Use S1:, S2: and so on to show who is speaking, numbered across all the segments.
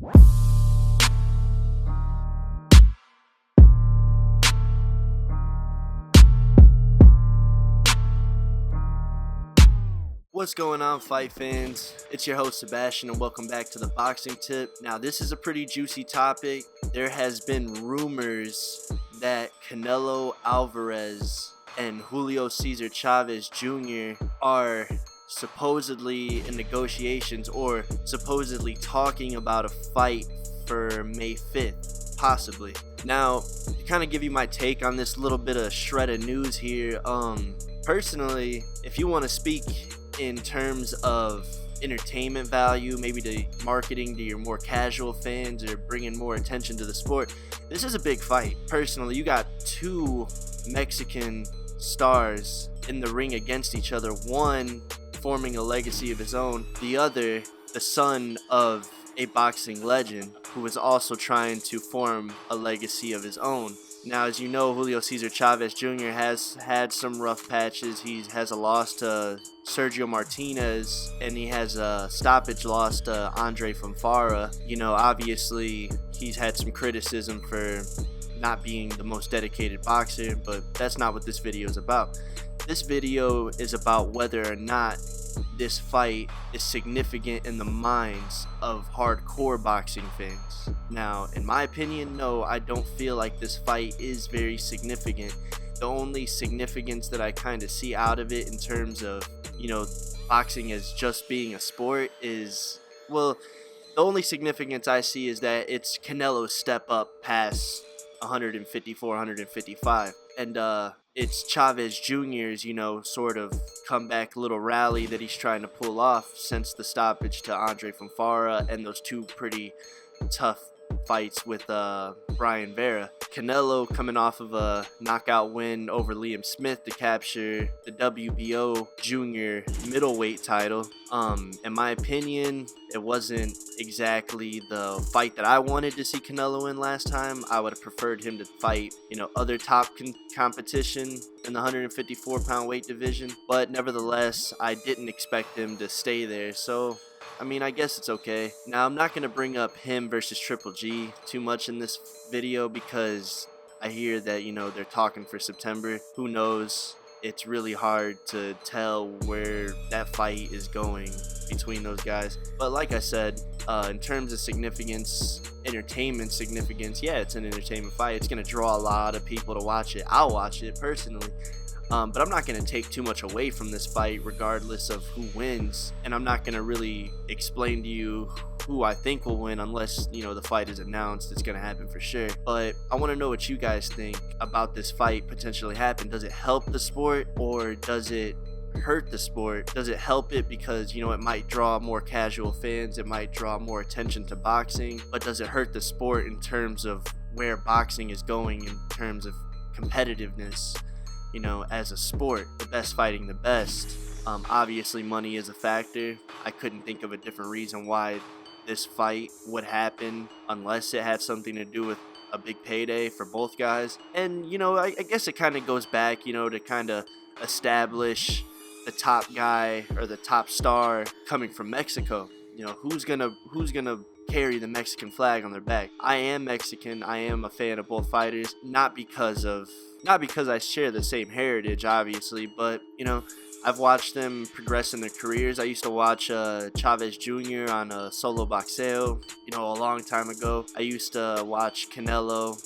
S1: What's going on, fight fans? It's your host Sebastian and welcome back to the Boxing Tip. Now, this is a pretty juicy topic. There has been rumors that Canelo Alvarez and Julio Cesar Chavez Jr. are supposedly in negotiations or supposedly talking about a fight for May 5th, possibly. Now, to kind of give you my take on this little bit of shred of news here, personally, if you want to speak in terms of entertainment value, maybe to marketing to your more casual fans or bringing more attention to the sport, this is a big fight. Personally, you got two Mexican stars in the ring against each other, one forming a legacy of his own, the other the son of a boxing legend who is also trying to form a legacy of his own. Now, as you know, Julio Cesar Chavez Jr. has had some rough patches. He has a loss to Sergio Martinez, and he has a stoppage loss to Andre Fonfara. You know, obviously, he's had some criticism for not being the most dedicated boxer, but that's not what this video is about. This video is about whether or not this fight is significant in the minds of hardcore boxing fans. Now, in my opinion, no, I don't feel like this fight is very significant. The only significance that I kind of see out of it in terms of, boxing as just being a sport is, the only significance I see is that it's Canelo's step up past 154, 155. And it's Chavez Jr.'s, sort of comeback little rally that he's trying to pull off since the stoppage to Andre Fonfara and those two pretty tough fights with Brian Vera. Canelo coming off of a knockout win over Liam Smith to capture the WBO junior middleweight title. In my opinion, it wasn't exactly the fight that I wanted to see Canelo in last time. I would have preferred him to fight, other top competition in the 154-pound weight division. But nevertheless, I didn't expect him to stay there. So I guess it's okay. Now, I'm not going to bring up him versus Triple G too much in this video because I hear that, they're talking for September. Who knows? It's really hard to tell where that fight is going between those guys. But like I said, in terms of significance, entertainment significance, yeah, it's an entertainment fight. It's going to draw a lot of people to watch it. I'll watch it personally. But I'm not going to take too much away from this fight regardless of who wins. And I'm not going to really explain to you who I think will win unless, the fight is announced. It's going to happen for sure. But I want to know what you guys think about this fight potentially happen. Does it help the sport or does it hurt the sport? Does it help it because, it might draw more casual fans? It might draw more attention to boxing. But does it hurt the sport in terms of where boxing is going in terms of competitiveness? As a sport, the best fighting the best. Obviously, money is a factor. I couldn't think of a different reason why this fight would happen unless it had something to do with a big payday for both guys. And, I guess it kind of goes back, to kind of establish the top guy or the top star coming from Mexico. Who's gonna carry the Mexican flag on their back? I am Mexican. I am a fan of both fighters, not because I share the same heritage, obviously, but, I've watched them progress in their careers. I used to watch Chavez Jr. on Solo Boxeo, a long time ago. I used to watch Canelo,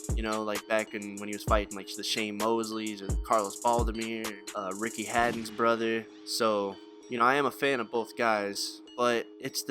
S1: like back when he was fighting like the Shane Mosleys or Carlos Baldomir, Ricky Haddon's brother. So, I am a fan of both guys, but it's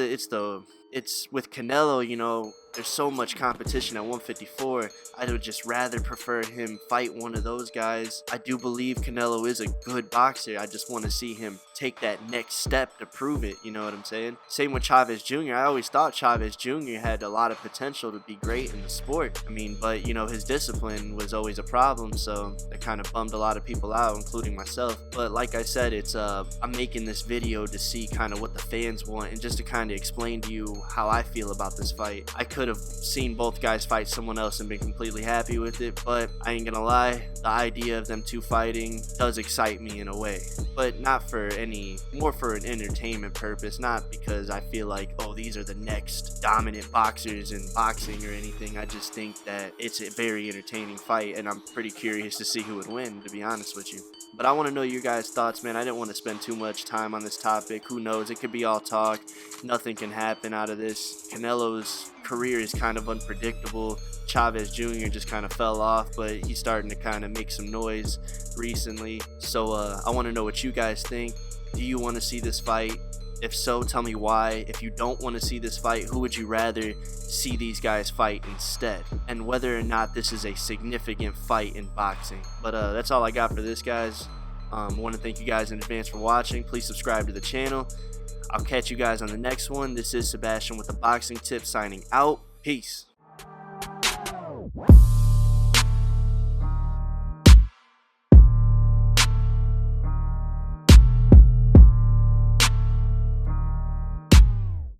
S1: with Canelo, there's so much competition at 154. I would just rather prefer him fight one of those guys. I do believe Canelo is a good boxer. I just want to see him take that next step to prove it. You know what I'm saying? Same with Chavez Jr. I always thought Chavez Jr. had a lot of potential to be great in the sport. But his discipline was always a problem, so that kind of bummed a lot of people out, including myself. But like I said, I'm making this video to see kind of what the fans want and just to kind of explain to you how I feel about this fight. I could could have seen both guys fight someone else and been completely happy with it, but I ain't gonna lie, the idea of them two fighting does excite me in a way, but not for any, more for an entertainment purpose, not because I feel like, oh, these are the next dominant boxers in boxing or anything. I just think that it's a very entertaining fight, and I'm pretty curious to see who would win, to be honest with you. But I want to know your guys' thoughts, man. I didn't want to spend too much time on this topic. Who knows? It could be all talk. Nothing can happen out of this. Canelo's career is kind of unpredictable. Chavez Jr. just kind of fell off, but he's starting to kind of make some noise recently. So I want to know what you guys think. Do you want to see this fight? If so, tell me why. If you don't want to see this fight, who would you rather see these guys fight instead? And whether or not this is a significant fight in boxing. But that's all I got for this, guys. I want to thank you guys in advance for watching. Please subscribe to the channel. I'll catch you guys on the next one. This is Sebastian with the Boxing Tip signing out. Peace.